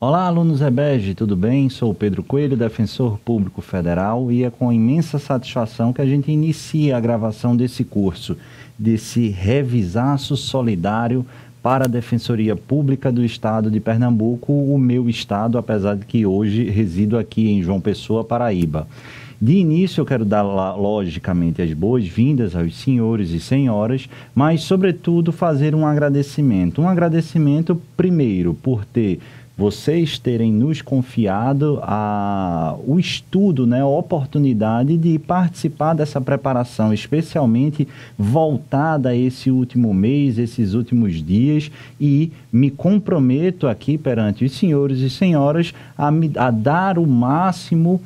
Olá, alunos EBED, tudo bem? Sou o Pedro Coelho, defensor público federal, e é com imensa satisfação que a gente inicia a gravação desse curso, desse revisaço solidário para a Defensoria Pública do Estado de Pernambuco, o meu estado, apesar de que hoje resido aqui em João Pessoa, Paraíba. De início, eu quero dar, logicamente, as boas-vindas aos senhores e senhoras, mas, sobretudo, fazer um agradecimento. Um agradecimento, primeiro, por vocês terem nos confiado o estudo, né, a oportunidade de participar dessa preparação, especialmente voltada a esse último mês, esses últimos dias, e me comprometo aqui perante os senhores e senhoras a dar o máximo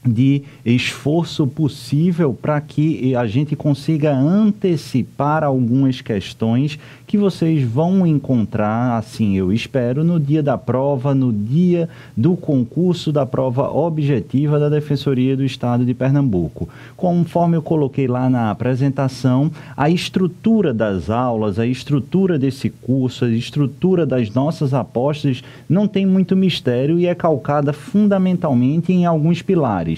de esforço possível para que a gente consiga antecipar algumas questões que vocês vão encontrar, assim eu espero, no dia da prova, no dia do concurso da prova objetiva da Defensoria do Estado de Pernambuco. Conforme eu coloquei lá na apresentação, a estrutura das aulas, a estrutura desse curso, a estrutura das nossas apostas não tem muito mistério e é calcada fundamentalmente em alguns pilares.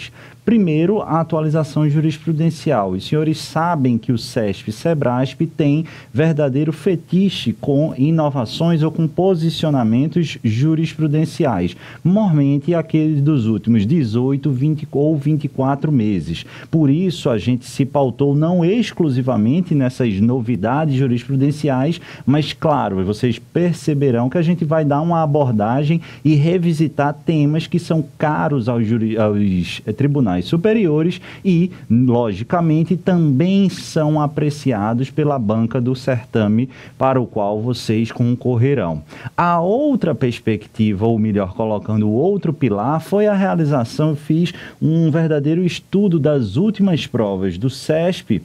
Primeiro, a atualização jurisprudencial. Os senhores sabem que o SESP e SEBRASP tem verdadeiro fetiche com inovações ou com posicionamentos jurisprudenciais, normalmente aqueles dos últimos 18, 20 ou 24 meses. Por isso, a gente se pautou não exclusivamente nessas novidades jurisprudenciais, mas, claro, vocês perceberão que a gente vai dar uma abordagem e revisitar temas que são caros aos tribunais superiores e, logicamente, também são apreciados pela banca do certame para o qual vocês concorrerão. A outra perspectiva, ou melhor, colocando o outro pilar, foi a realização, eu fiz um verdadeiro estudo das últimas provas do SESP,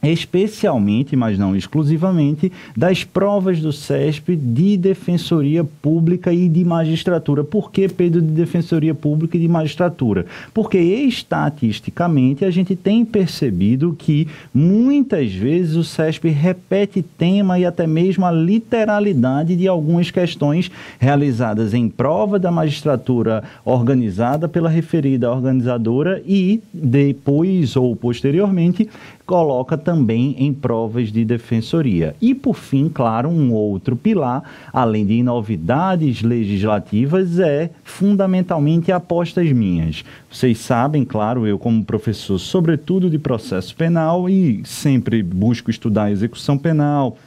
especialmente, mas não exclusivamente, das provas do SESP de Defensoria Pública e de Magistratura. Por que, Pedro, de Defensoria Pública e de Magistratura? Porque, estatisticamente, a gente tem percebido que, muitas vezes, o SESP repete tema e até mesmo a literalidade de algumas questões realizadas em prova da magistratura organizada pela referida organizadora e, depois ou posteriormente, coloca também em provas de defensoria. E, por fim, claro, um outro pilar, além de novidades legislativas, é fundamentalmente apostas minhas. Vocês sabem, claro, eu como professor, sobretudo de processo penal, e sempre busco estudar execução penal,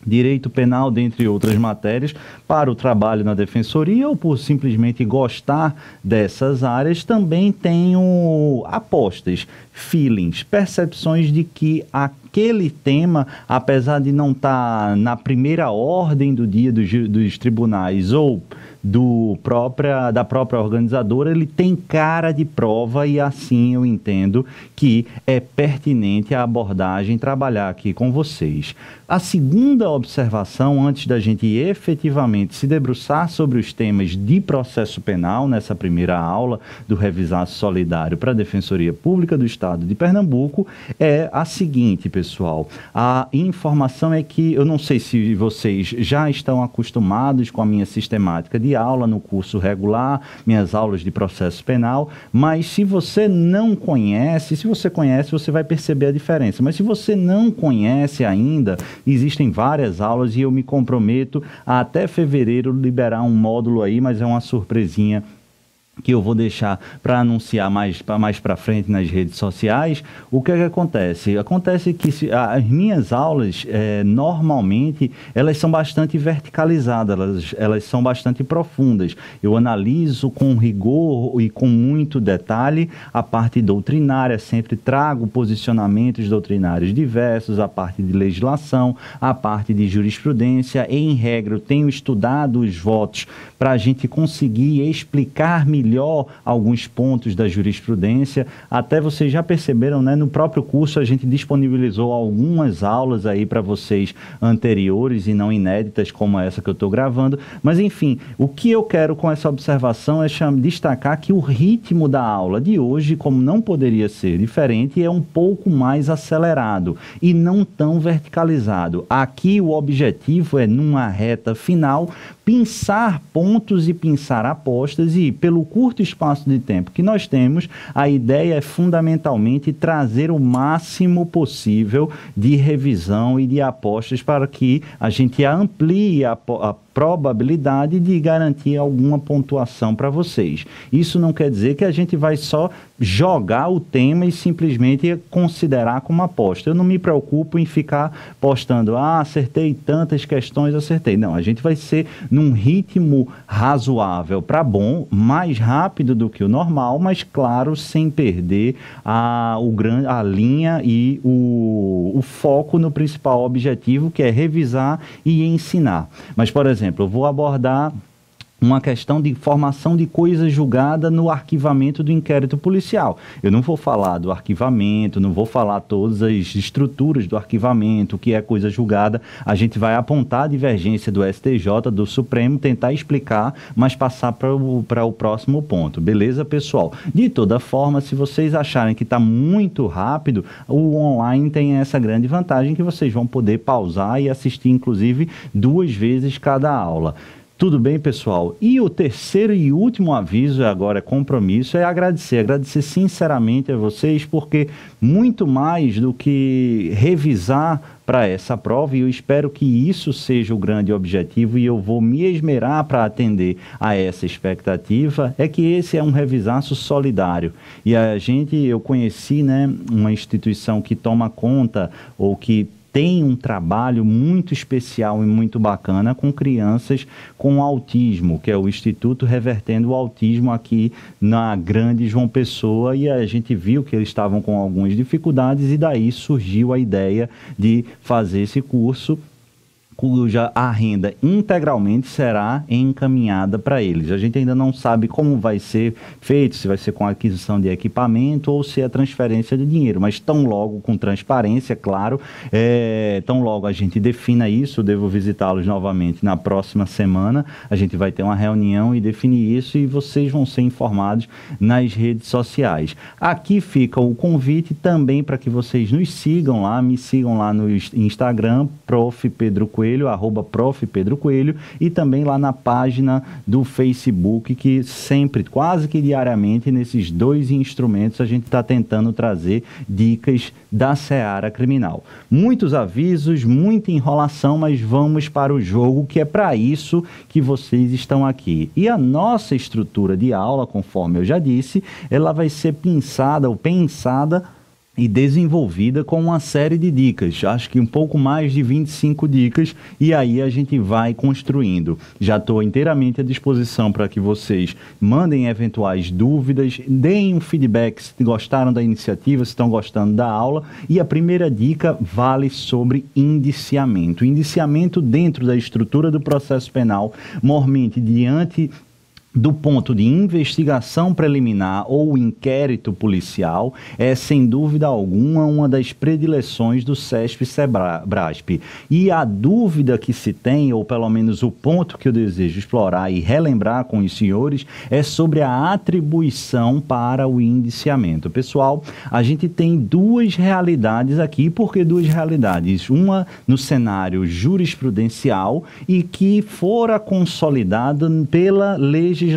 direito penal, dentre outras matérias, para o trabalho na defensoria ou por simplesmente gostar dessas áreas, também tenho apostas, feelings, percepções de que aquele tema, apesar de não estar na primeira ordem do dia dos tribunais ou da própria organizadora, ele tem cara de prova e assim eu entendo que é pertinente a abordagem trabalhar aqui com vocês. A segunda observação, antes da gente efetivamente se debruçar sobre os temas de processo penal, nessa primeira aula do Revisaço Solidário para a Defensoria Pública do Estado de Pernambuco, é a seguinte, pessoal. A informação é que, eu não sei se vocês já estão acostumados com a minha sistemática de aula no curso regular, minhas aulas de processo penal, mas se você não conhece, se você conhece, você vai perceber a diferença. Mas se você não conhece ainda, existem várias aulas e eu me comprometo a até fevereiro liberar um módulo aí, mas é uma surpresinha que eu vou deixar para anunciar mais para frente nas redes sociais. O que é que acontece? Acontece que as minhas aulas, normalmente, elas são bastante verticalizadas, elas são bastante profundas. Eu analiso com rigor e com muito detalhe a parte doutrinária, sempre trago posicionamentos doutrinários diversos, a parte de legislação, a parte de jurisprudência. Em regra, eu tenho estudado os votos para a gente conseguir explicar melhor alguns pontos da jurisprudência. Até vocês já perceberam, né? No próprio curso a gente disponibilizou algumas aulas aí para vocês anteriores e não inéditas como essa que eu estou gravando. Mas enfim, o que eu quero com essa observação é destacar que o ritmo da aula de hoje, como não poderia ser diferente, é um pouco mais acelerado e não tão verticalizado. Aqui o objetivo é, numa reta final, pensar pontos e pensar apostas, e pelo curto espaço de tempo que nós temos, a ideia é fundamentalmente trazer o máximo possível de revisão e de apostas para que a gente amplie a probabilidade de garantir alguma pontuação para vocês. Isso não quer dizer que a gente vai só jogar o tema e simplesmente considerar como aposta. Eu não me preocupo em ficar postando, acertei tantas questões, acertei. Não, a gente vai ser num ritmo razoável para bom, mais rápido do que o normal, mas claro, sem perder a linha e o foco no principal objetivo, que é revisar e ensinar. Mas, por exemplo, eu vou abordar uma questão de formação de coisa julgada no arquivamento do inquérito policial. Eu não vou falar do arquivamento, não vou falar todas as estruturas do arquivamento, o que é coisa julgada. A gente vai apontar a divergência do STJ, do Supremo, tentar explicar, mas passar para o próximo ponto. Beleza, pessoal? De toda forma, se vocês acharem que está muito rápido, o online tem essa grande vantagem que vocês vão poder pausar e assistir, inclusive, 2 vezes cada aula. Tudo bem, pessoal? E o terceiro e último aviso, agora é compromisso, é agradecer sinceramente a vocês, porque muito mais do que revisar para essa prova, e eu espero que isso seja o grande objetivo, e eu vou me esmerar para atender a essa expectativa, é que esse é um revisaço solidário. E eu conheci, né, uma instituição que toma conta, ou que tem um trabalho muito especial e muito bacana com crianças com autismo, que é o Instituto Revertendo o Autismo aqui na Grande João Pessoa, e a gente viu que eles estavam com algumas dificuldades e daí surgiu a ideia de fazer esse curso, cuja a renda integralmente será encaminhada para eles. A gente ainda não sabe como vai ser feito, se vai ser com aquisição de equipamento ou se é transferência de dinheiro, mas tão logo com transparência, claro, tão logo a gente defina isso, devo visitá-los novamente na próxima semana, a gente vai ter uma reunião e definir isso, e vocês vão ser informados nas redes sociais. Aqui fica o convite também para que vocês nos sigam lá, me sigam lá no Instagram, Prof. Pedro Coelho, @Prof. Pedro Coelho, e também lá na página do Facebook, que sempre, quase que diariamente, nesses 2 instrumentos, a gente está tentando trazer dicas da seara criminal. Muitos avisos, muita enrolação, mas vamos para o jogo, que é para isso que vocês estão aqui. E a nossa estrutura de aula, conforme eu já disse, ela vai ser pensada e desenvolvida com uma série de dicas, acho que um pouco mais de 25 dicas, e aí a gente vai construindo. Já estou inteiramente à disposição para que vocês mandem eventuais dúvidas, deem um feedback se gostaram da iniciativa, se estão gostando da aula, e a primeira dica vale sobre indiciamento. Indiciamento dentro da estrutura do processo penal, mormente diante do ponto de investigação preliminar ou inquérito policial, é sem dúvida alguma uma das predileções do CESP-CEBRASP. E a dúvida que se tem, ou pelo menos o ponto que eu desejo explorar e relembrar com os senhores, é sobre a atribuição para o indiciamento. Pessoal, a gente tem 2 realidades aqui. Por que 2 realidades? Uma no cenário jurisprudencial e que fora consolidada pela legislação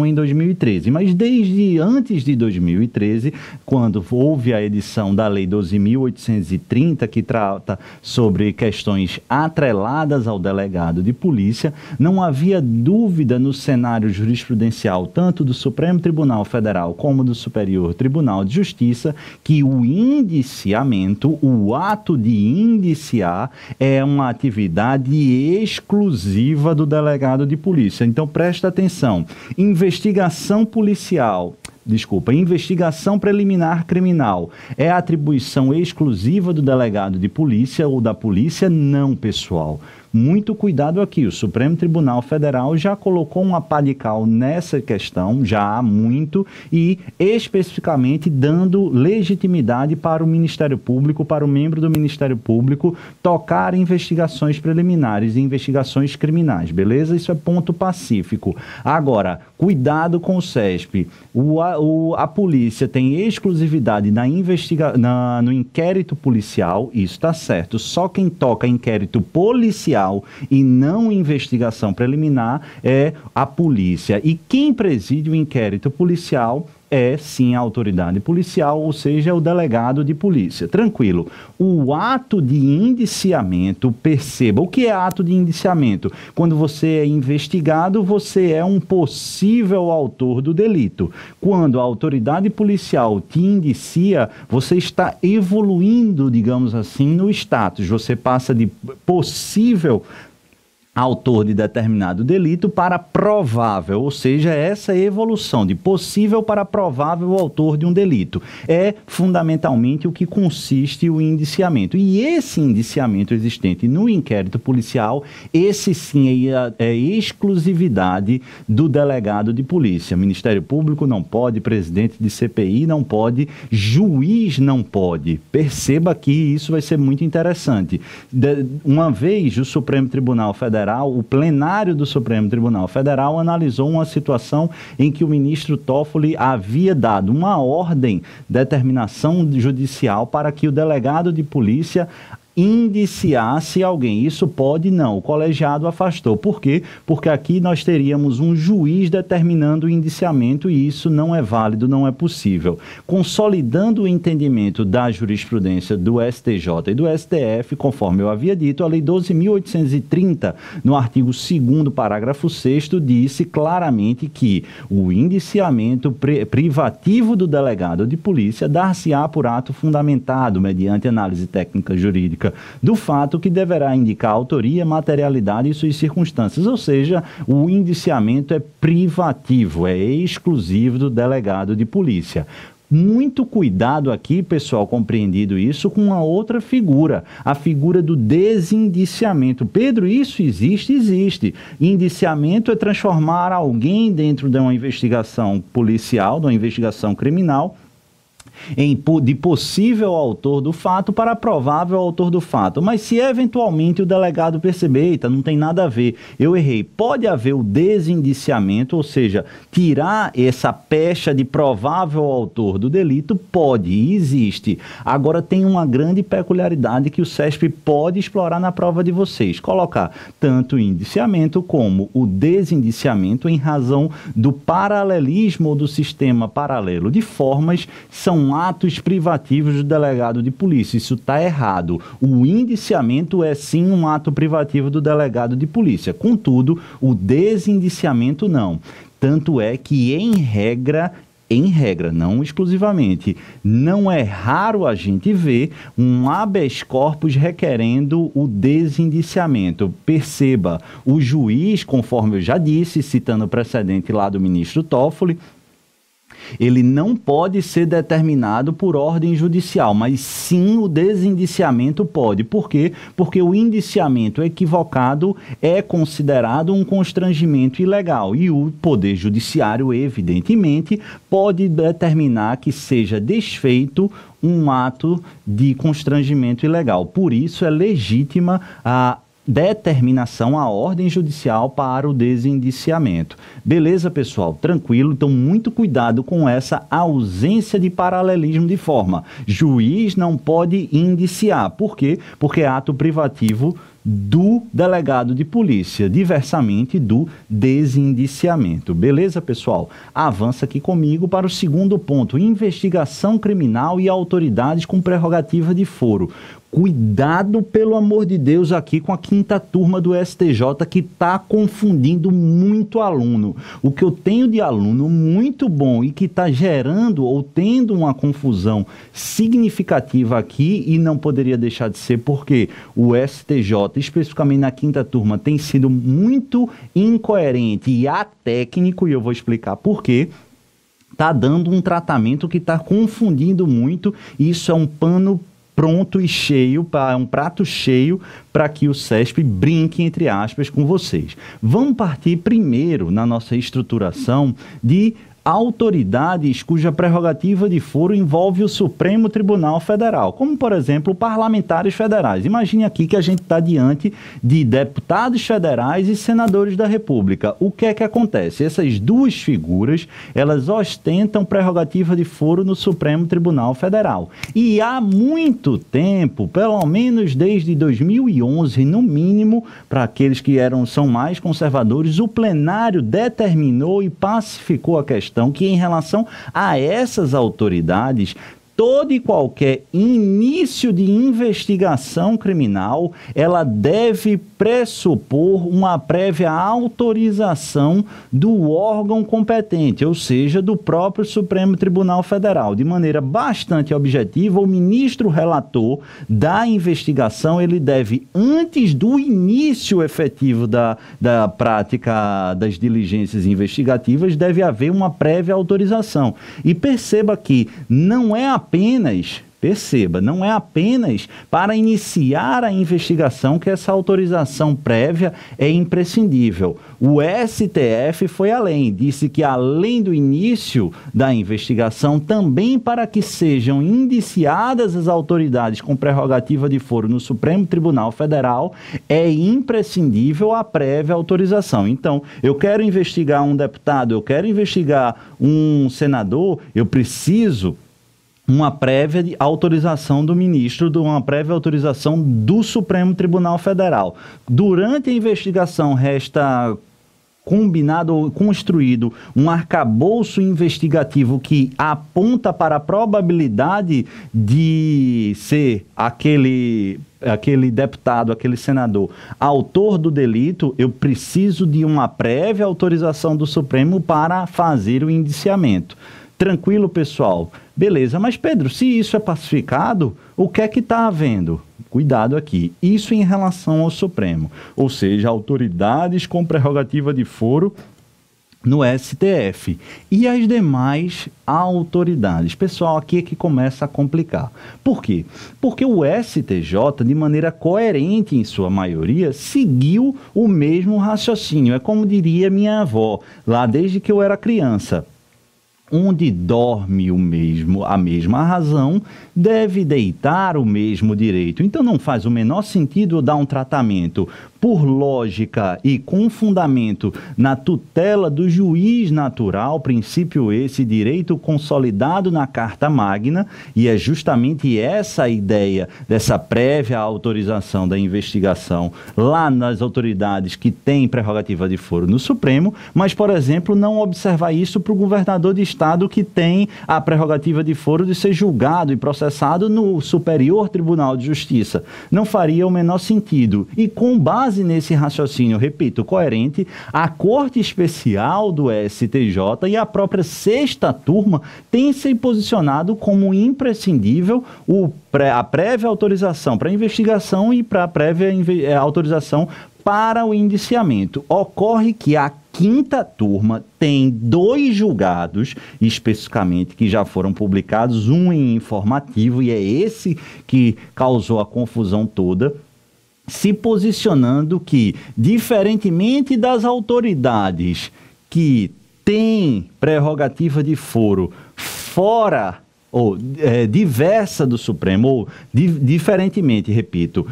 em 2013, mas desde antes de 2013, quando houve a edição da Lei 12.830, que trata sobre questões atreladas ao delegado de polícia, não havia dúvida no cenário jurisprudencial, tanto do Supremo Tribunal Federal como do Superior Tribunal de Justiça, que o indiciamento, o ato de indiciar, é uma atividade exclusiva do delegado de polícia. Então presta atenção. Investigação preliminar criminal é atribuição exclusiva do delegado de polícia ou da polícia? Não, pessoal. Muito cuidado aqui, o Supremo Tribunal Federal já colocou uma pá de cal nessa questão, já há muito, e especificamente dando legitimidade para o Ministério Público, para o membro do Ministério Público, tocar investigações preliminares e investigações criminais, beleza? Isso é ponto pacífico. Agora, cuidado com o CESP. A polícia tem exclusividade no inquérito policial, isso está certo. Só quem toca inquérito policial policial e não investigação preliminar é a polícia. E quem preside o inquérito policial é sim a autoridade policial, ou seja, o delegado de polícia. Tranquilo. O ato de indiciamento, perceba, o que é ato de indiciamento? Quando você é investigado, você é um possível autor do delito. Quando a autoridade policial te indicia, você está evoluindo, digamos assim, no status. Você passa de possível autor de determinado delito para provável, ou seja, essa evolução de possível para provável autor de um delito. É fundamentalmente o que consiste o indiciamento. E esse indiciamento existente no inquérito policial, esse sim é exclusividade do delegado de polícia. Ministério Público não pode, presidente de CPI não pode, juiz não pode. Perceba que isso vai ser muito interessante. Uma vez o Supremo Tribunal Federal, o plenário do Supremo Tribunal Federal analisou uma situação em que o ministro Toffoli havia dado uma ordem, determinação judicial para que o delegado de polícia indiciasse alguém. Isso pode? Não. O colegiado afastou. Por quê? Porque aqui nós teríamos um juiz determinando o indiciamento e isso não é válido, não é possível. Consolidando o entendimento da jurisprudência do STJ e do STF, conforme eu havia dito, a Lei 12.830, no artigo 2º, parágrafo 6º, disse claramente que o indiciamento privativo do delegado de polícia dar-se-á por ato fundamentado, mediante análise técnica jurídica do fato, que deverá indicar autoria, materialidade e suas circunstâncias, ou seja, o indiciamento é privativo, é exclusivo do delegado de polícia. Muito cuidado aqui, pessoal, compreendido isso, com uma outra figura, a figura do desindiciamento. Pedro, isso existe? Existe. Indiciamento é transformar alguém dentro de uma investigação policial, de uma investigação criminal, de possível autor do fato para provável autor do fato. Mas se eventualmente o delegado perceber, eita, não tem nada a ver, eu errei, pode haver o desindiciamento, ou seja, tirar essa pecha de provável autor do delito? Pode, e existe. Agora tem uma grande peculiaridade que o SESP pode explorar na prova de vocês, colocar tanto o indiciamento como o desindiciamento em razão do paralelismo ou do sistema paralelo de formas, são atos privativos do delegado de polícia. Isso está errado. O indiciamento é sim um ato privativo do delegado de polícia. Contudo, o desindiciamento não. Tanto é que, em regra, não exclusivamente, não é raro a gente ver um habeas corpus requerendo o desindiciamento. Perceba, o juiz, conforme eu já disse, citando o precedente lá do ministro Toffoli, ele não pode ser determinado por ordem judicial, mas sim o desindiciamento pode. Por quê? Porque o indiciamento equivocado é considerado um constrangimento ilegal e o Poder Judiciário, evidentemente, pode determinar que seja desfeito um ato de constrangimento ilegal. Por isso é legítima a determinação, a ordem judicial para o desindiciamento. Beleza, pessoal? Tranquilo? Então, muito cuidado com essa ausência de paralelismo de forma. Juiz não pode indiciar. Por quê? Porque é ato privativo do delegado de polícia, diversamente do desindiciamento. Beleza, pessoal? Avança aqui comigo para o segundo ponto: investigação criminal e autoridades com prerrogativa de foro. Cuidado, pelo amor de Deus, aqui com a quinta turma do STJ, que está confundindo muito aluno. O que eu tenho de aluno muito bom e que está gerando ou tendo uma confusão significativa aqui, e não poderia deixar de ser porque o STJ, especificamente na quinta turma, tem sido muito incoerente e atécnico, e eu vou explicar por quê. Está dando um tratamento que está confundindo muito, e isso é um pano pronto e cheio, um prato cheio para que o SESP brinque, entre aspas, com vocês. Vamos partir primeiro, na nossa estruturação, de autoridades cuja prerrogativa de foro envolve o Supremo Tribunal Federal, como, por exemplo, parlamentares federais. Imagine aqui que a gente está diante de deputados federais e senadores da República. O que é que acontece? Essas duas figuras, elas ostentam prerrogativa de foro no Supremo Tribunal Federal. E há muito tempo, pelo menos desde 2011, no mínimo, para aqueles que são mais conservadores, o plenário determinou e pacificou a questão que, em relação a essas autoridades, todo e qualquer início de investigação criminal, ela deve pressupor uma prévia autorização do órgão competente, ou seja, do próprio Supremo Tribunal Federal. De maneira bastante objetiva, o ministro relator da investigação, ele deve, antes do início efetivo da prática das diligências investigativas, deve haver uma prévia autorização. E perceba que não é apenas para iniciar a investigação que essa autorização prévia é imprescindível. O STF foi além, disse que além do início da investigação, também para que sejam indiciadas as autoridades com prerrogativa de foro no Supremo Tribunal Federal, é imprescindível a prévia autorização. Então, eu quero investigar um deputado, eu quero investigar um senador, eu preciso uma prévia autorização do ministro, uma prévia autorização do Supremo Tribunal Federal. Durante a investigação resta combinado ou construído um arcabouço investigativo que aponta para a probabilidade de ser aquele deputado, aquele senador, autor do delito, eu preciso de uma prévia autorização do Supremo para fazer o indiciamento. Tranquilo, pessoal? Beleza, mas Pedro, se isso é pacificado, o que é que está havendo? Cuidado aqui, isso em relação ao Supremo, ou seja, autoridades com prerrogativa de foro no STF e as demais autoridades. Pessoal, aqui é que começa a complicar. Por quê? Porque o STJ, de maneira coerente em sua maioria, seguiu o mesmo raciocínio. É como diria minha avó, lá desde que eu era criança. Onde dorme a mesma razão, deve deitar o mesmo direito. Então não faz o menor sentido dar um tratamento por lógica e com fundamento na tutela do juiz natural, princípio esse, direito consolidado na Carta Magna, e é justamente essa a ideia dessa prévia autorização da investigação lá nas autoridades que têm prerrogativa de foro no Supremo, mas, por exemplo, não observar isso para o governador de Estado que tem a prerrogativa de foro de ser julgado e processado no Superior Tribunal de Justiça. Não faria o menor sentido. E com base nesse raciocínio, repito, coerente, a Corte Especial do STJ e a própria sexta turma têm se posicionado como imprescindível a prévia autorização para a investigação e para a prévia autorização para o indiciamento. Ocorre que a quinta turma tem 2 julgados, especificamente, que já foram publicados, um em informativo, e é esse que causou a confusão toda, se posicionando que, diferentemente das autoridades que têm prerrogativa de foro fora ou diversa do Supremo, ou diferentemente, repito,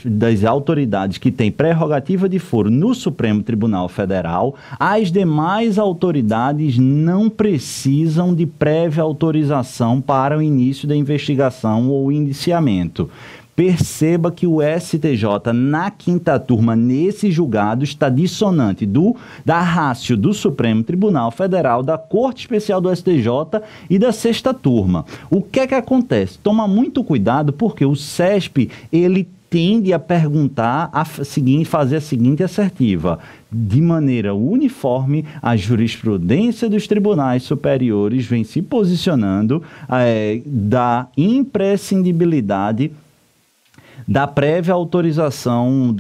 das autoridades que têm prerrogativa de foro no Supremo Tribunal Federal, as demais autoridades não precisam de prévia autorização para o início da investigação ou indiciamento. Perceba que o STJ, na quinta turma, nesse julgado, está dissonante da ratio do Supremo Tribunal Federal, da Corte Especial do STJ e da sexta turma. O que é que acontece? Toma muito cuidado, porque o CESP, ele tende a perguntar, fazer a seguinte assertiva: de maneira uniforme, a jurisprudência dos tribunais superiores vem se posicionando da imprescindibilidade da prévia autorização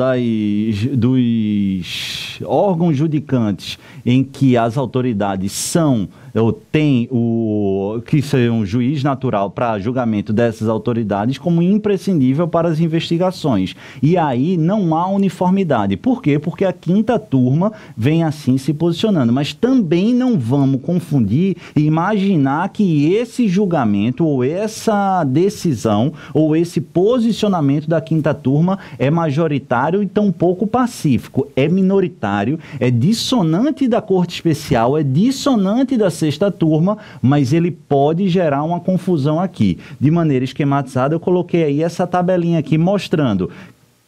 dos órgãos judicantes em que as autoridades são ou tem o que ser um juiz natural para julgamento dessas autoridades como imprescindível para as investigações. E aí não há uniformidade. Por quê? Porque a quinta turma vem assim se posicionando. Mas também não vamos confundir e imaginar que esse julgamento ou essa decisão ou esse posicionamento da quinta turma é majoritário e tampouco pacífico. É minoritário, é dissonante da Corte Especial, é dissonante da sexta turma, mas ele pode gerar uma confusão aqui. De maneira esquematizada, eu coloquei aí essa tabelinha aqui mostrando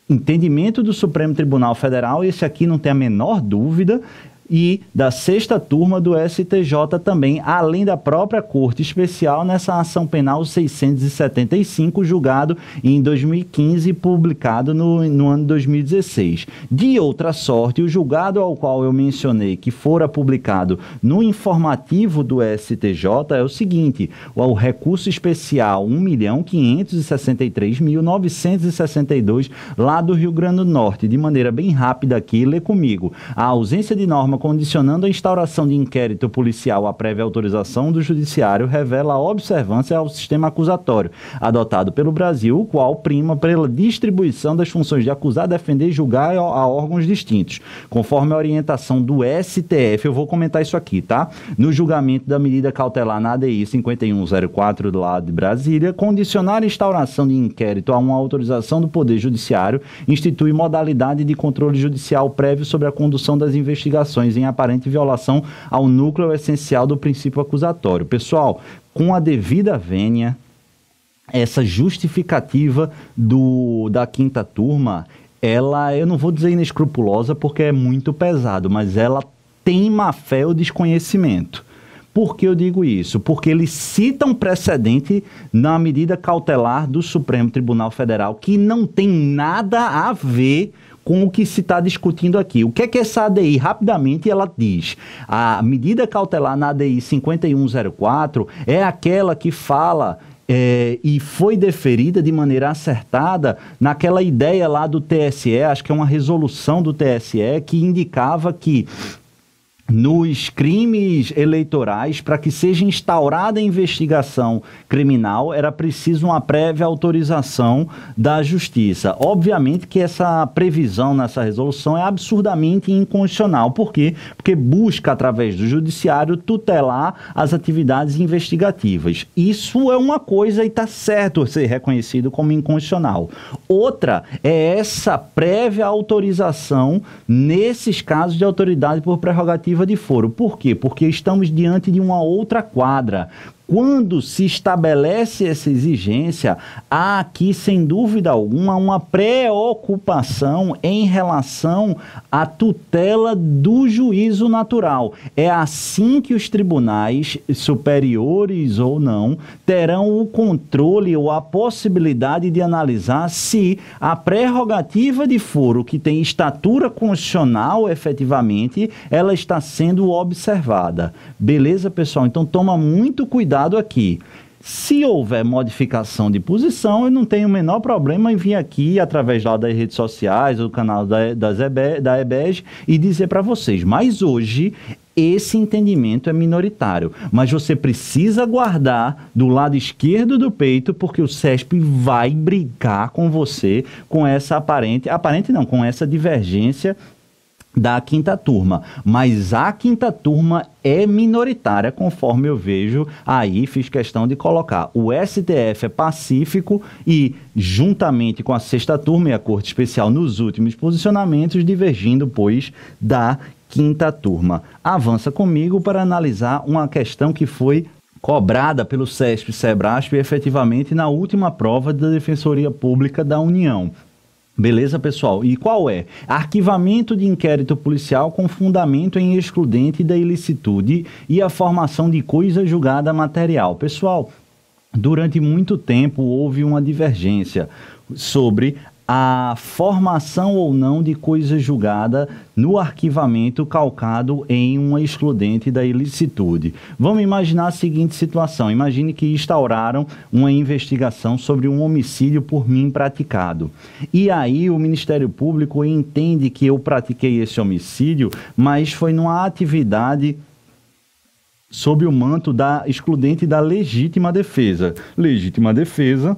entendimento do Supremo Tribunal Federal, esse aqui não tem a menor dúvida, e da sexta turma do STJ também, além da própria Corte Especial nessa ação penal 675, julgado em 2015 e publicado no ano 2016. De outra sorte, o julgado ao qual eu mencionei que fora publicado no informativo do STJ é o seguinte: o recurso especial 1.563.962 lá do Rio Grande do Norte. De maneira bem rápida aqui, lê comigo. A ausência de norma condicionando a instauração de inquérito policial à prévia autorização do Judiciário revela a observância ao sistema acusatório adotado pelo Brasil, o qual prima pela distribuição das funções de acusar, defender e julgar a órgãos distintos. Conforme a orientação do STF, eu vou comentar isso aqui, tá? No julgamento da medida cautelar na ADI 5104 do lado de Brasília, condicionar a instauração de inquérito a uma autorização do Poder Judiciário institui modalidade de controle judicial prévio sobre a condução das investigações em aparente violação ao núcleo essencial do princípio acusatório. Pessoal, com a devida vênia, essa justificativa da quinta turma, ela, eu não vou dizer inescrupulosa porque é muito pesado, mas ela tem má fé ou desconhecimento. Por que eu digo isso? Porque eles citam precedente na medida cautelar do Supremo Tribunal Federal que não tem nada a ver com o que se está discutindo aqui. O que é essa ADI? Rapidamente ela diz, a medida cautelar na ADI 5104 é aquela que fala e foi deferida de maneira acertada naquela ideia lá do TSE, acho que é uma resolução do TSE que indicava que nos crimes eleitorais, para que seja instaurada a investigação criminal, era preciso uma prévia autorização da Justiça. Obviamente que essa previsão nessa resolução é absurdamente inconstitucional. Por quê? Porque busca, através do Judiciário, tutelar as atividades investigativas. Isso é uma coisa e está certo ser reconhecido como inconstitucional. Outra é essa prévia autorização nesses casos de autoridade por prerrogativa de foro. Por quê? Porque estamos diante de uma outra quadra. Quando se estabelece essa exigência, há aqui, sem dúvida alguma, uma preocupação em relação à tutela do juízo natural. É assim que os tribunais, superiores ou não, terão o controle ou a possibilidade de analisar se a prerrogativa de foro, que tem estatura constitucional, efetivamente, ela está sendo observada. Beleza, pessoal? Então, toma muito cuidado aqui. Se houver modificação de posição, eu não tenho o menor problema em vir aqui através lá das redes sociais, do canal da EBEG e dizer para vocês. Mas hoje esse entendimento é minoritário, mas você precisa guardar do lado esquerdo do peito, porque o CESP vai brigar com você com essa com essa divergência da quinta turma, mas a quinta turma é minoritária, conforme eu vejo aí, fiz questão de colocar. O STF é pacífico e, juntamente com a sexta turma e a Corte Especial nos últimos posicionamentos, divergindo, pois, da quinta turma. Avança comigo para analisar uma questão que foi cobrada pelo CESP e SEBRASP efetivamente na última prova da Defensoria Pública da União. Beleza, pessoal? E qual é? Arquivamento de inquérito policial com fundamento em excludente da ilicitude e a formação de coisa julgada material. Pessoal, durante muito tempo houve uma divergência sobre a formação ou não de coisa julgada no arquivamento calcado em uma excludente da ilicitude. Vamos imaginar a seguinte situação. Imagine que instauraram uma investigação sobre um homicídio por mim praticado. E aí o Ministério Público entende que eu pratiquei esse homicídio, mas foi numa atividade sob o manto da excludente da legítima defesa. Legítima defesa,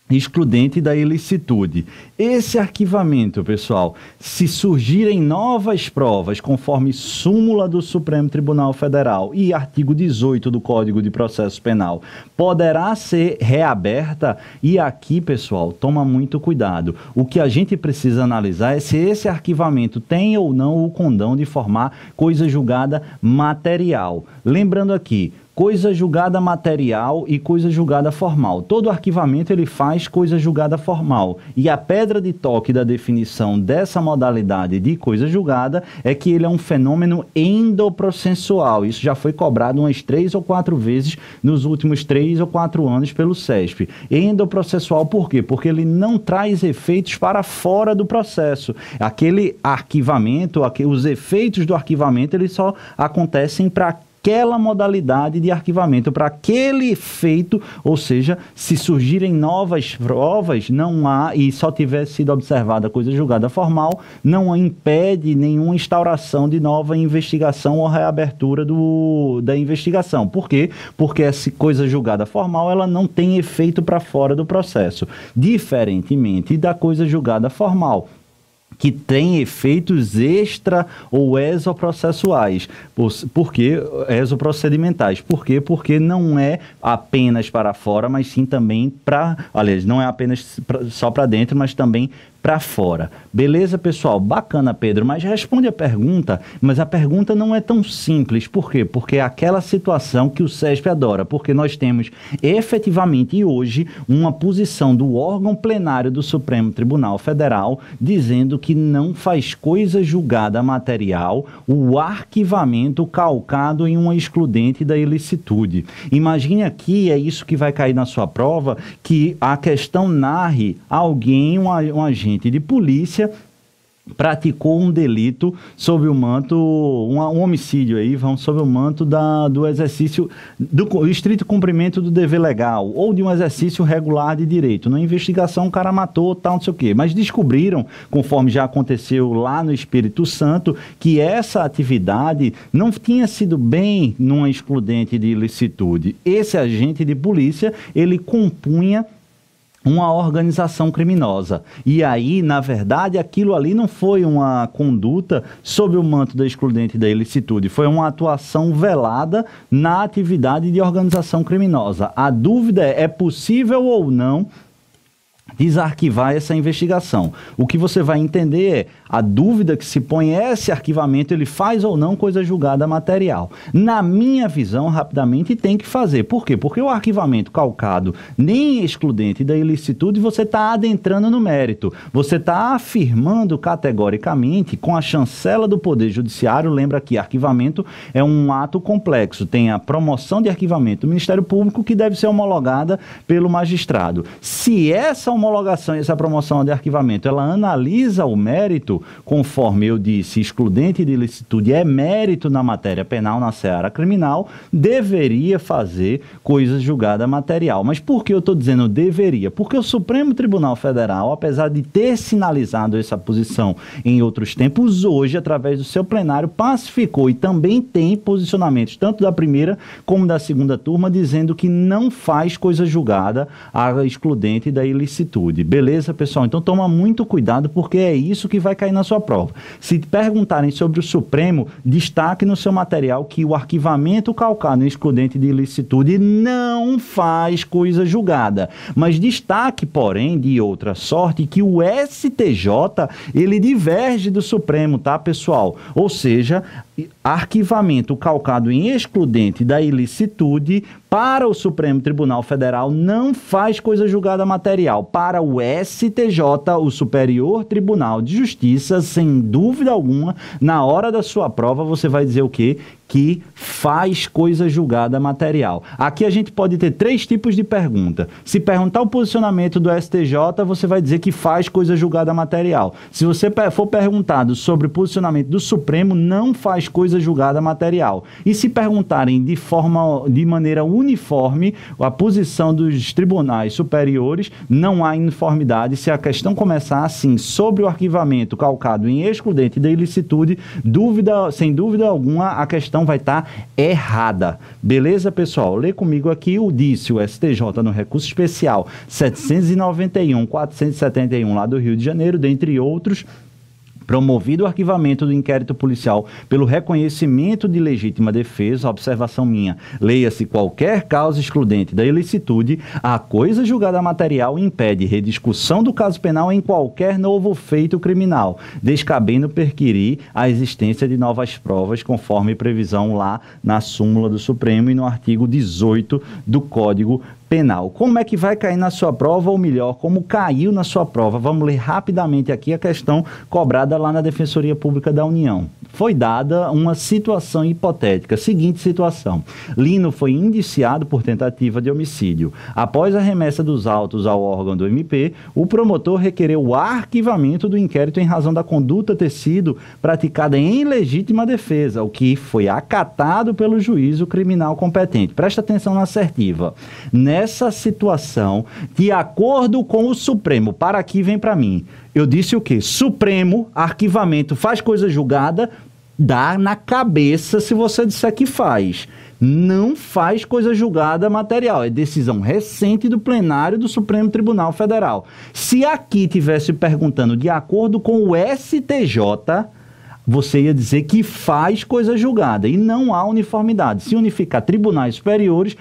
excludente da ilicitude. Esse arquivamento, pessoal, se surgirem novas provas, conforme súmula do Supremo Tribunal Federal e artigo 18 do Código de Processo Penal, poderá ser reaberta. E aqui, pessoal, toma muito cuidado. O que a gente precisa analisar é se esse arquivamento tem ou não o condão de formar coisa julgada material. Lembrando aqui, coisa julgada material e coisa julgada formal. Todo arquivamento ele faz coisa julgada formal. E a pedra de toque da definição dessa modalidade de coisa julgada é que ele é um fenômeno endoprocessual. Isso já foi cobrado umas 3 ou 4 vezes nos últimos 3 ou 4 anos pelo CESP. Endoprocessual por quê? Porque ele não traz efeitos para fora do processo. Aquele arquivamento, os efeitos do arquivamento, eles só acontecem para aquela modalidade de arquivamento, para aquele efeito, ou seja, se surgirem novas provas, não há, e só tiver sido observada coisa julgada formal, não impede nenhuma instauração de nova investigação ou reabertura da investigação. Por quê? Porque essa coisa julgada formal, ela não tem efeito para fora do processo, diferentemente da coisa julgada formal, que tem efeitos extra ou exoprocessuais. Por quê? Exoprocedimentais. Por quê? Porque não é apenas para fora, mas sim também para... Aliás, não é apenas só para dentro, mas também para fora. Beleza, pessoal? Bacana, Pedro, mas responde a pergunta, mas a pergunta não é tão simples. Por quê? Porque é aquela situação que o CESP adora, porque nós temos efetivamente hoje uma posição do órgão plenário do Supremo Tribunal Federal dizendo que não faz coisa julgada material o arquivamento calcado em uma excludente da ilicitude. Imagine aqui, é isso que vai cair na sua prova, que a questão narre alguém, um agente de polícia, praticou um delito sob o manto, um homicídio aí, vamos, sob o manto do exercício, do estrito cumprimento do dever legal, ou de um exercício regular de direito. Na investigação o cara matou, tal, não sei o quê, mas descobriram, conforme já aconteceu lá no Espírito Santo, que essa atividade não tinha sido bem numa excludente de ilicitude. Esse agente de polícia, ele compunha uma organização criminosa. E aí, na verdade, aquilo ali não foi uma conduta sob o manto da excludente da ilicitude, foi uma atuação velada na atividade de organização criminosa. A dúvida é possível ou não desarquivar essa investigação. O que você vai entender é a dúvida que se põe é esse arquivamento, ele faz ou não coisa julgada material. Na minha visão, rapidamente, tem que fazer. Por quê? Porque o arquivamento calcado nem excludente da ilicitude, você está adentrando no mérito. Você está afirmando categoricamente com a chancela do Poder Judiciário, lembra que arquivamento é um ato complexo, tem a promoção de arquivamento do Ministério Público que deve ser homologada pelo magistrado. Se essa homologação e essa promoção de arquivamento, ela analisa o mérito, conforme eu disse, excludente de ilicitude é mérito na matéria penal, na seara criminal, deveria fazer coisa julgada material. Mas por que eu estou dizendo deveria? Porque o Supremo Tribunal Federal, apesar de ter sinalizado essa posição em outros tempos, hoje, através do seu plenário, pacificou e também tem posicionamentos, tanto da primeira como da segunda turma, dizendo que não faz coisa julgada a excludente da ilicitude. Beleza, pessoal? Então toma muito cuidado, porque é isso que vai cair na sua prova. Se perguntarem sobre o Supremo, destaque no seu material que o arquivamento calcado em excludente de ilicitude não faz coisa julgada. Mas destaque, porém, de outra sorte, que o STJ, ele diverge do Supremo, tá, pessoal? Ou seja, arquivamento calcado em excludente da ilicitude para o Supremo Tribunal Federal não faz coisa julgada material. Para o STJ, o Superior Tribunal de Justiça, sem dúvida alguma, na hora da sua prova, você vai dizer o quê? Que faz coisa julgada material. Aqui a gente pode ter 3 tipos de pergunta. Se perguntar o posicionamento do STJ, você vai dizer que faz coisa julgada material. Se você for perguntado sobre o posicionamento do Supremo, não faz coisa julgada material. E se perguntarem de maneira uniforme a posição dos tribunais superiores, não há uniformidade. Se a questão começar assim, sobre o arquivamento calcado em excludente da ilicitude, sem dúvida alguma, a questão vai estar errada. Beleza, pessoal? Lê comigo aqui o disse o STJ no recurso especial 791-471 lá do Rio de Janeiro, dentre outros, promovido o arquivamento do inquérito policial pelo reconhecimento de legítima defesa, observação minha, leia-se qualquer causa excludente da ilicitude, a coisa julgada material impede rediscussão do caso penal em qualquer novo feito criminal, descabendo perquirir a existência de novas provas, conforme previsão lá na súmula do Supremo e no artigo 18 do Código Penal. Como é que vai cair na sua prova, ou melhor, como caiu na sua prova? Vamos ler rapidamente aqui a questão cobrada lá na Defensoria Pública da União. Foi dada uma situação hipotética. Seguinte situação: Lino foi indiciado por tentativa de homicídio. Após a remessa dos autos ao órgão do MP, o promotor requereu o arquivamento do inquérito em razão da conduta ter sido praticada em legítima defesa, o que foi acatado pelo juízo criminal competente. Presta atenção na assertiva. Nessa situação, de acordo com o Supremo, para aqui vem para mim, eu disse o quê? Supremo, arquivamento, faz coisa julgada, dá na cabeça se você disser que faz. Não faz coisa julgada material, é decisão recente do plenário do Supremo Tribunal Federal. Se aqui tivesse perguntando de acordo com o STJ, você ia dizer que faz coisa julgada, e não há uniformidade. Se unificar tribunais superiores,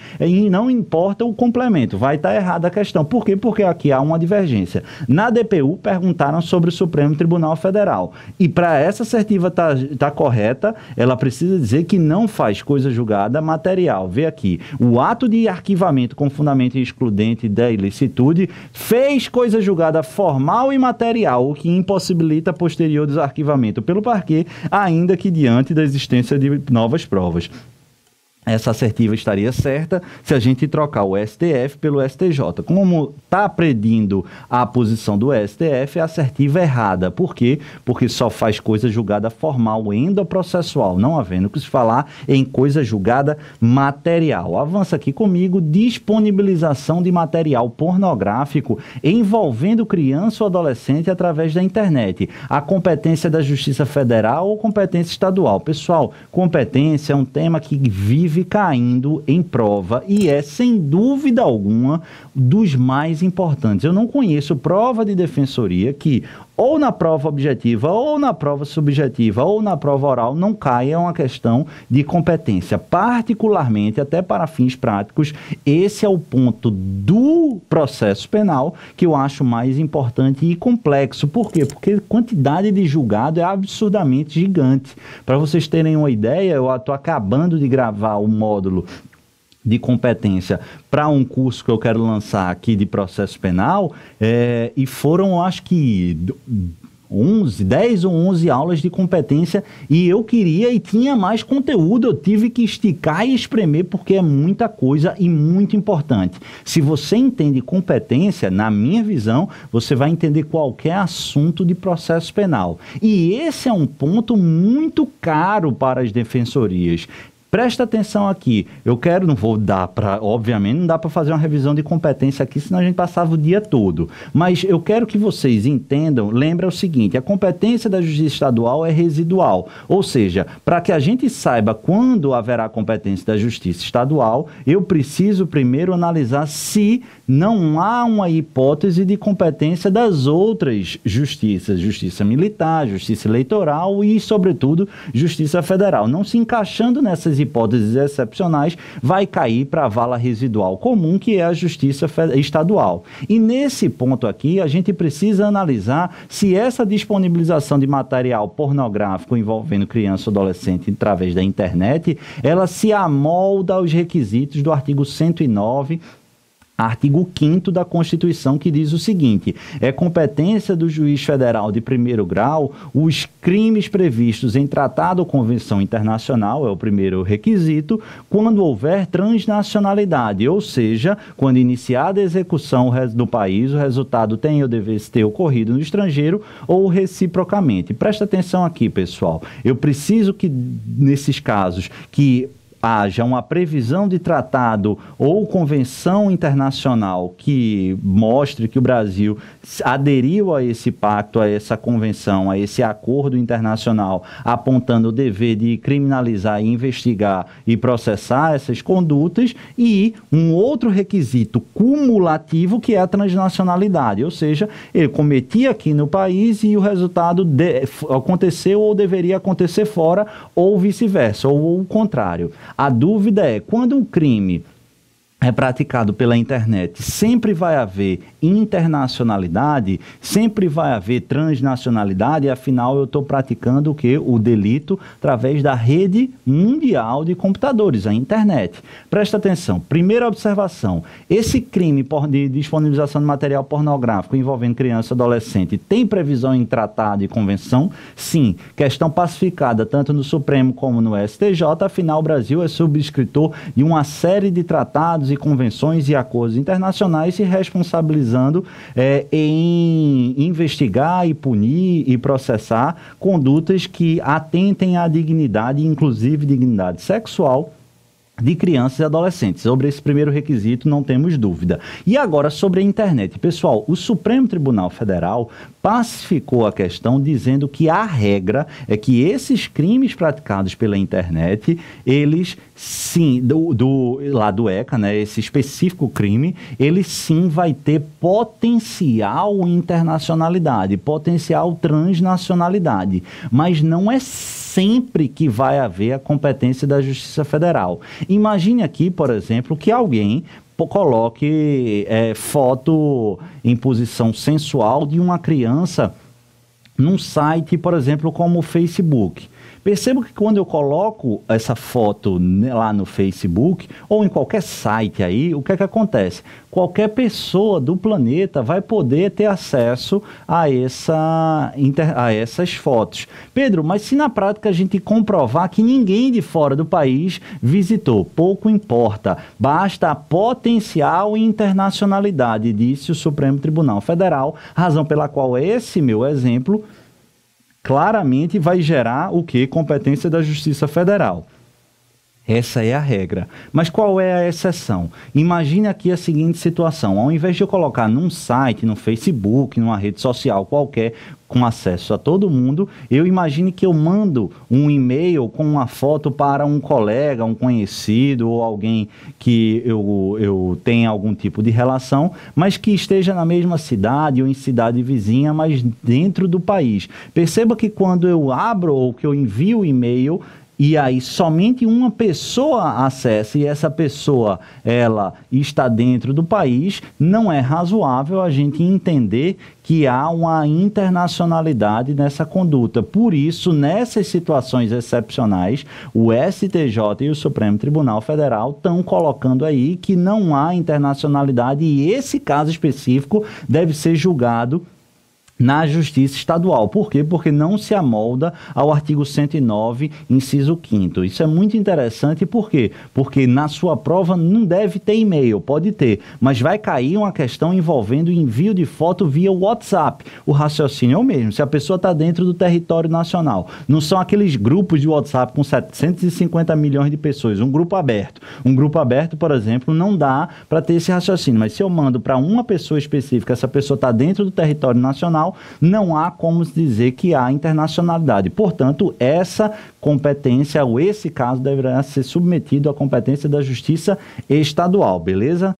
não importa o complemento, vai estar errada a questão. Por quê? Porque aqui há uma divergência. Na DPU, perguntaram sobre o Supremo Tribunal Federal, e para essa assertiva tá correta, ela precisa dizer que não faz coisa julgada material. Vê aqui, o ato de arquivamento com fundamento excludente da ilicitude fez coisa julgada formal e material, o que impossibilita posterior desarquivamento pelo parquet, ainda que diante da existência de novas provas. Essa assertiva estaria certa se a gente trocar o STF pelo STJ. Como está predindo a posição do STF, a assertiva é errada. Por quê? Porque só faz coisa julgada formal, endoprocessual, não havendo que se falar em coisa julgada material. Avança aqui comigo: disponibilização de material pornográfico envolvendo criança ou adolescente através da internet. A competência da Justiça Federal ou competência estadual? Pessoal, competência é um tema que vive caindo em prova e é, sem dúvida alguma, dos mais importantes. Eu não conheço prova de defensoria que, ou na prova objetiva, ou na prova subjetiva, ou na prova oral, não caia uma questão de competência. Particularmente, até para fins práticos, esse é o ponto do processo penal que eu acho mais importante e complexo. Por quê? Porque a quantidade de julgado é absurdamente gigante. Para vocês terem uma ideia, eu estou acabando de gravar o módulo de competência para um curso que eu quero lançar aqui de processo penal, e foram, acho que 10 ou 11 aulas de competência, e eu queria e tinha mais conteúdo, eu tive que esticar e espremer porque é muita coisa e muito importante. Se você entende competência, na minha visão, você vai entender qualquer assunto de processo penal. E esse é um ponto muito caro para as defensorias. Presta atenção aqui, não vou dar para, obviamente, não dá para fazer uma revisão de competência aqui, senão a gente passava o dia todo. Mas eu quero que vocês entendam, lembra o seguinte: a competência da Justiça Estadual é residual. Ou seja, para que a gente saiba quando haverá competência da Justiça Estadual, eu preciso primeiro analisar se não há uma hipótese de competência das outras justiças, Justiça Militar, Justiça Eleitoral e, sobretudo, Justiça Federal. Não se encaixando nessas hipóteses excepcionais, vai cair para a vala residual comum, que é a Justiça Estadual. E nesse ponto aqui, a gente precisa analisar se essa disponibilização de material pornográfico envolvendo criança ou adolescente através da internet, ela se amolda aos requisitos do artigo 109, artigo 5º da Constituição, que diz o seguinte: é competência do juiz federal de primeiro grau os crimes previstos em tratado ou convenção internacional, é o primeiro requisito, quando houver transnacionalidade, ou seja, quando iniciada a execução do país, o resultado tem ou deve ter ocorrido no estrangeiro ou reciprocamente. Presta atenção aqui, pessoal. Eu preciso que, nesses casos, que haja uma previsão de tratado ou convenção internacional que mostre que o Brasil aderiu a esse pacto, a essa convenção, a esse acordo internacional, apontando o dever de criminalizar, investigar e processar essas condutas, e um outro requisito cumulativo, que é a transnacionalidade, ou seja, ele cometia aqui no país e o resultado aconteceu ou deveria acontecer fora, ou vice-versa, ou o contrário. A dúvida é, quando um crime é praticado pela internet, sempre vai haver internacionalidade, sempre vai haver transnacionalidade, afinal eu estou praticando o quê? O delito através da rede mundial de computadores, a internet. Presta atenção, primeira observação, esse crime de disponibilização de material pornográfico envolvendo criança e adolescente tem previsão em tratado e convenção? Sim, questão pacificada tanto no Supremo como no STJ, afinal o Brasil é subscritor de uma série de tratados e convenções e acordos internacionais, se responsabilizando em investigar e punir e processar condutas que atentem à dignidade, inclusive dignidade sexual, de crianças e adolescentes. Sobre esse primeiro requisito não temos dúvida. E agora sobre a internet. Pessoal, o Supremo Tribunal Federal pacificou a questão dizendo que a regra é que esses crimes praticados pela internet, eles sim, lá do ECA, né, esse específico crime, ele sim vai ter potencial internacionalidade, potencial transnacionalidade, mas não é sempre que vai haver a competência da Justiça Federal. Imagine aqui, por exemplo, que alguém coloque foto em posição sensual de uma criança num site, por exemplo, como o Facebook. Percebo que quando eu coloco essa foto lá no Facebook ou em qualquer site aí, o que é que acontece? Qualquer pessoa do planeta vai poder ter acesso a essas fotos. Pedro, mas se na prática a gente comprovar que ninguém de fora do país visitou, pouco importa, basta a potencial internacionalidade, disse o Supremo Tribunal Federal, razão pela qual esse meu exemplo claramente vai gerar o quê? Competência da Justiça Federal. Essa é a regra. Mas qual é a exceção? Imagine aqui a seguinte situação. Ao invés de eu colocar num site, no Facebook, numa rede social qualquer, com acesso a todo mundo, eu imagine que eu mando um e-mail com uma foto para um colega, um conhecido ou alguém que eu tenha algum tipo de relação, mas que esteja na mesma cidade ou em cidade vizinha, mas dentro do país. Perceba que quando eu abro ou que eu envio o e-mail, e aí somente uma pessoa acessa e essa pessoa, ela está dentro do país, não é razoável a gente entender que há uma internacionalidade nessa conduta. Por isso, nessas situações excepcionais, o STJ e o Supremo Tribunal Federal estão colocando aí que não há internacionalidade e esse caso específico deve ser julgado na Justiça Estadual. Por quê? Porque não se amolda ao artigo 109, inciso 5º. Isso é muito interessante, por quê? Porque na sua prova não deve ter e-mail, pode ter, mas vai cair uma questão envolvendo envio de foto via WhatsApp. O raciocínio é o mesmo, se a pessoa está dentro do território nacional. Não são aqueles grupos de WhatsApp com 750 milhões de pessoas, um grupo aberto. Um grupo aberto, por exemplo, não dá para ter esse raciocínio, mas se eu mando para uma pessoa específica, essa pessoa está dentro do território nacional, não há como dizer que há internacionalidade. Portanto, essa competência ou esse caso deverá ser submetido à competência da Justiça Estadual, beleza?